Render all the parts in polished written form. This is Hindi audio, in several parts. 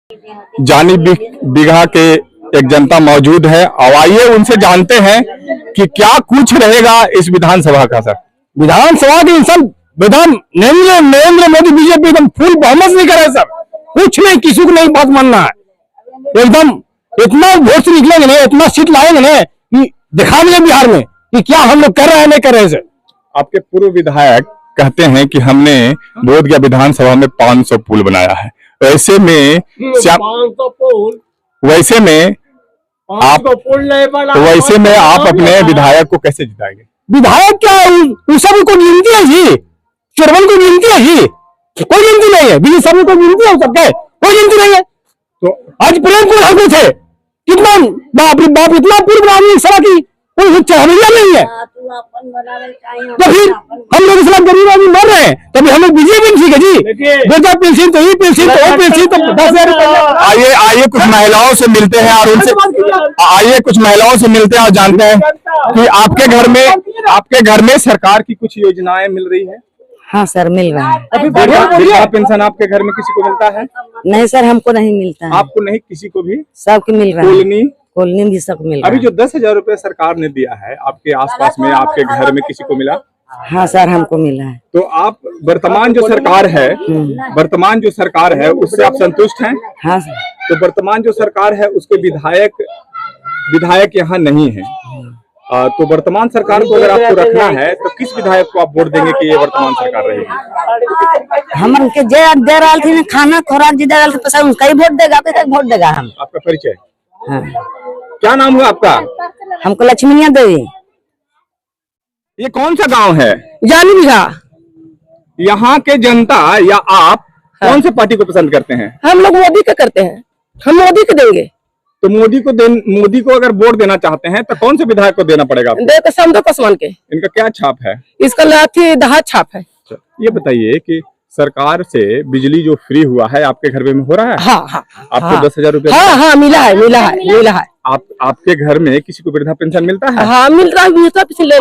जानी बीघा के एक जनता मौजूद है और आइए उनसे जानते हैं कि क्या कुछ रहेगा इस विधानसभा का। सर, विधानसभा के सब विधान नरेंद्र मोदी बीजेपी एकदम फुल बहुमत नहीं करे सर, कुछ नहीं, किसी को नहीं बात मानना है। एकदम इतना वोट से निकलेंगे नहीं, इतना सीट लाएंगे ना कि दिखा देंगे बिहार में कि क्या हम लोग कर रहे हैं नहीं कर रहे। सर, आपके पूर्व विधायक कहते हैं कि हमने बोधगया विधानसभा में 500 पुल बनाया है, वैसे में आप अपने विधायक को कैसे जिताएंगे? विधायक क्या उन सब को गिनती है जी, चुरबन को गिनती है जी, कोई गिनती नहीं है। बीजेपी सब को गिनती है, सबके कोई गिनती नहीं है। तो आज प्रेम को हक थे, कितना बाप रे बाप, इतना पूर्व आदमी सड़ा की कोई चढ़िया नहीं है। तो फिर हम लोग इस गरीब आदमी मर रहे हैं, तभी हम लोग बीजेपी ठीक है जी, बेटा पेंशन तो ये पेंशन तो वो पेंशन तो 10,000 रुपए। आइए कुछ महिलाओं से मिलते हैं और उनसे और जानते हैं कि आपके घर में सरकार की कुछ योजनाएं मिल रही है। हाँ सर, मिल रहा है। अभी वृद्धा पेंशन आपके घर में किसी को मिलता है? नहीं सर, हमको नहीं मिलता है। आपको नहीं, किसी को भी? सबको मिल रहा है, कॉलोनी भी सब मिल रहा है। अभी जो 10,000 रुपए सरकार ने दिया है, आपके आसपास में आपके घर में किसी को मिला? हाँ सर, हमको मिला है। तो आप वर्तमान जो सरकार है उससे आप संतुष्ट हैं? हाँ सर। तो वर्तमान जो सरकार है उसके विधायक यहाँ नहीं है, तो वर्तमान सरकार को अगर आपको रखना है तो किस विधायक को आप वोट देंगे कि ये वर्तमान सरकार रहेगी? हम उनके दे रहा थी खाना खुराक जी दे रहा था, पसंद उसका ही वोट देगा, वोट देगा हम। आपका परिचय? हाँ। क्या नाम हुआ आपका? हमको लक्ष्मीनिया देवी। ये कौन सा गांव है? जानी बीघा। यहाँ के जनता या आप कौन से पार्टी को पसंद करते हैं? हम लोग मोदी का करते हैं, हम मोदी को देंगे। तो मोदी को अगर वोट देना चाहते हैं तो कौन से विधायक को देना पड़ेगा? समदो पासवान के। इनका क्या छाप है? इसका लाठी दहा छाप है। ये बताइए कि सरकार से बिजली जो फ्री हुआ है आपके घर में हो रहा है? हाँ। आपको 10,000 रुपए? हाँ, मिला है। आपके घर में किसी को वृद्धा पेंशन मिलता है? हाँ, मिल रहा है।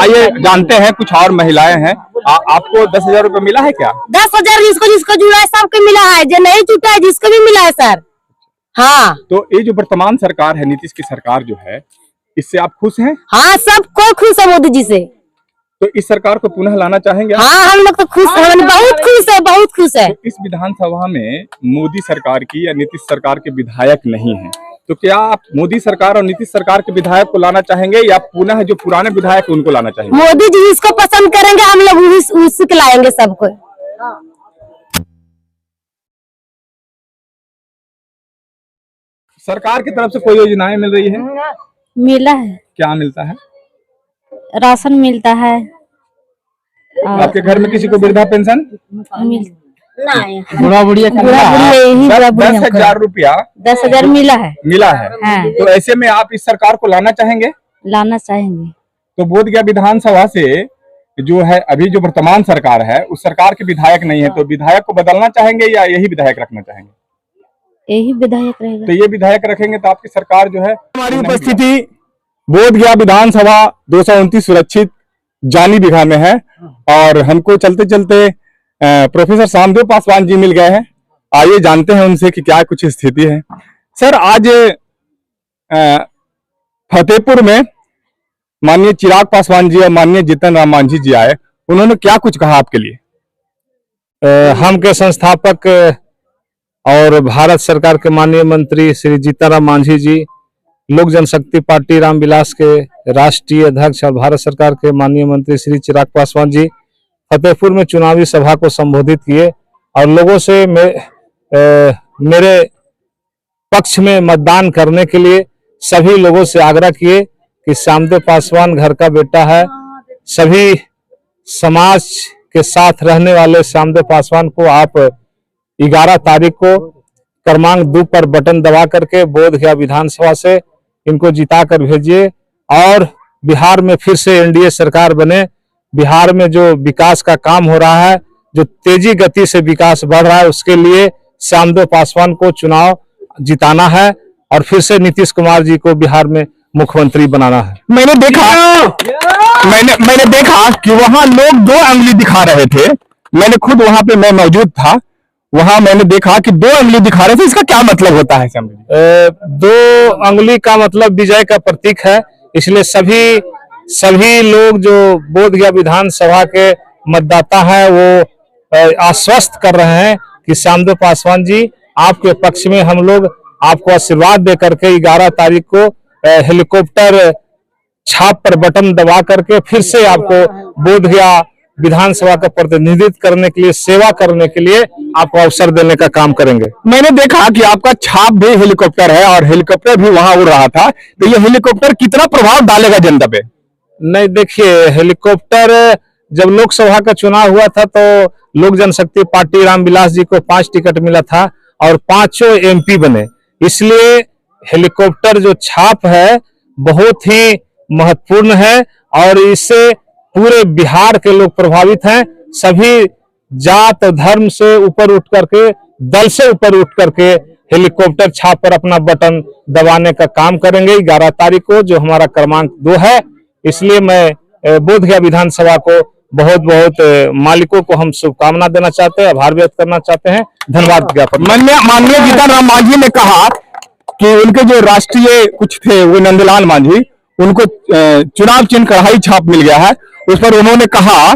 आइए जानते हैं, कुछ और महिलाएं हैं। आपको 10,000 रुपए मिला है क्या? 10,000 जिसको जुड़ा है सबको मिला है, जो नहीं जुटा है जिसको भी मिला है सर। हाँ। तो ये जो वर्तमान सरकार है, नीतीश की सरकार जो है, इससे आप खुश हैं? हाँ, सबको खुश है मोदी जी से। तो इस सरकार को पुनः लाना चाहेंगे? हाँ, हम लोग तो खुश हैं, बहुत खुश है। तो इस विधानसभा में मोदी सरकार की या नीतीश सरकार के विधायक नहीं है, तो क्या आप मोदी सरकार और नीतीश सरकार के विधायक को लाना चाहेंगे या पुनः जो पुराने विधायक उनको लाना चाहेंगे? मोदी जी जिसको पसंद करेंगे हम लोग उसी को लाएंगे सबको। सरकार की तरफ से कोई योजनाएं मिल रही है? मिला है। क्या मिलता है? राशन मिलता है। आपके घर में किसी को वृद्धा पेंशन? नहीं, 10,000 रुपया 10,000 मिला है। हाँ। तो ऐसे में आप इस सरकार को लाना चाहेंगे? लाना चाहेंगे। तो बोधगया विधानसभा से जो है अभी जो वर्तमान सरकार है उस सरकार के विधायक नहीं है, तो विधायक को बदलना चाहेंगे या यही विधायक रखना चाहेंगे? यही विधायक रहेगा। तो ये विधायक रखेंगे तो आपकी सरकार जो है। हमारी उपस्थिति बोधगया विधानसभा 229 सुरक्षित जानी बीघा में है और हमको चलते चलते प्रोफेसर सामदेव पासवान जी मिल गए हैं। आइए जानते हैं उनसे कि क्या कुछ स्थिति है। सर, आज फतेहपुर में माननीय चिराग पासवान जी और माननीय जीतन राम मांझी जी आए, उन्होंने क्या कुछ कहा आपके लिए? हम के संस्थापक और भारत सरकार के माननीय मंत्री श्री जीतन राम मांझी जी, लोक जनशक्ति पार्टी रामविलास के राष्ट्रीय अध्यक्ष और भारत सरकार के माननीय मंत्री श्री चिराग पासवान जी फतेहपुर में चुनावी सभा को संबोधित किए और लोगों से मेरे पक्ष में मतदान करने के लिए सभी लोगों से आग्रह किए कि सामदेव पासवान घर का बेटा है, सभी समाज के साथ रहने वाले सामदेव पासवान को आप 11 तारीख को क्रमांक 2 पर बटन दबा करके बोधगया विधानसभा से इनको जिता कर भेजिए और बिहार में फिर से एनडीए सरकार बने। बिहार में जो विकास का काम हो रहा है, जो तेजी गति से विकास बढ़ रहा है, उसके लिए सामदेव पासवान को चुनाव जिताना है और फिर से नीतीश कुमार जी को बिहार में मुख्यमंत्री बनाना है। मैंने देखा कि वहां लोग 2 अंगुली दिखा रहे थे। मैंने खुद वहां पे मैं मौजूद था। वहां मैंने देखा कि 2 उंगली दिखा रहे थे, इसका क्या मतलब होता है श्याम जी? 2 अंगुली का मतलब विजय का प्रतीक है, इसलिए सभी लोग जो बोधगया विधानसभा के मतदाता हैं वो आश्वस्त कर रहे हैं कि श्यामदेव पासवान जी आपके पक्ष में हम लोग आपको आशीर्वाद दे करके 11 तारीख को हेलीकॉप्टर छाप पर बटन दबा करके फिर से आपको बोधगया विधानसभा का प्रतिनिधित्व करने के लिए, सेवा करने के लिए आपको अवसर देने का काम करेंगे। मैंने देखा कि आपका छाप भी हेलीकॉप्टर है और हेलीकॉप्टर भी वहां उड़ रहा था, तो ये हेलीकॉप्टर कितना प्रभाव डालेगा जनता पे? नहीं, देखिए, हेलीकॉप्टर जब लोकसभा का चुनाव हुआ था तो लोक जनशक्ति पार्टी रामविलास जी को 5 टिकट मिला था और 5 MP बने, इसलिए हेलीकॉप्टर जो छाप है बहुत ही महत्वपूर्ण है और इससे पूरे बिहार के लोग प्रभावित हैं। सभी जात धर्म से ऊपर उठ करके, दल से ऊपर उठ करके हेलीकॉप्टर छाप पर अपना बटन दबाने का काम करेंगे 11 तारीख को, जो हमारा क्रमांक 2 है। इसलिए मैं बोधगया विधानसभा को बहुत मालिकों को हम शुभकामना देना चाहते हैं, आभार व्यक्त करना चाहते हैं, धन्यवाद ज्ञापन। माननीय जीतन राम मांझी ने कहा कि उनके जो राष्ट्रीय कुछ थे वो नंदलाल मांझी, उनको चुनाव चिन्ह कढ़ाई छाप मिल गया है। उस पर उन्होंने कहा,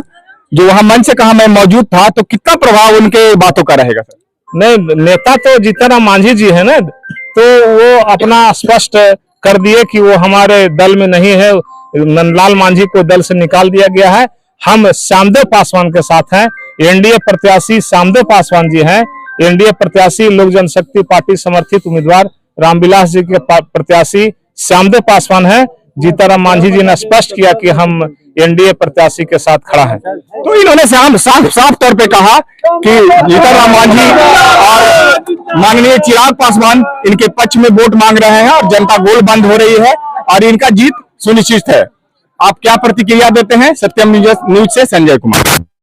जो वहां मंच से कहा मैं मौजूद था, तो कितना प्रभाव उनके बातों का रहेगा सर? नहीं, नेता तो जीतन राम मांझी जी है ना, तो वो अपना स्पष्ट कर दिए कि वो हमारे दल में नहीं है, नंदलाल मांझी को दल से निकाल दिया गया है। हम श्यामदेव पासवान के साथ हैं, एनडीए प्रत्याशी श्यामदेव पासवान जी हैं, एनडीए प्रत्याशी लोक जनशक्ति पार्टी समर्थित उम्मीदवार रामविलास जी के प्रत्याशी श्यामदेव पासवान हैं। जीताराम मांझी जी ने स्पष्ट किया कि हम एनडीए प्रत्याशी के साथ खड़ा है। तो इन्होंने साफ तौर पे कहा कि जीताराम मांझी और माननीय चिराग पासवान इनके पक्ष में वोट मांग रहे हैं और जनता गोल बंद हो रही है और इनका जीत सुनिश्चित है। आप क्या प्रतिक्रिया देते हैं? सत्यम न्यूज से संजय कुमार।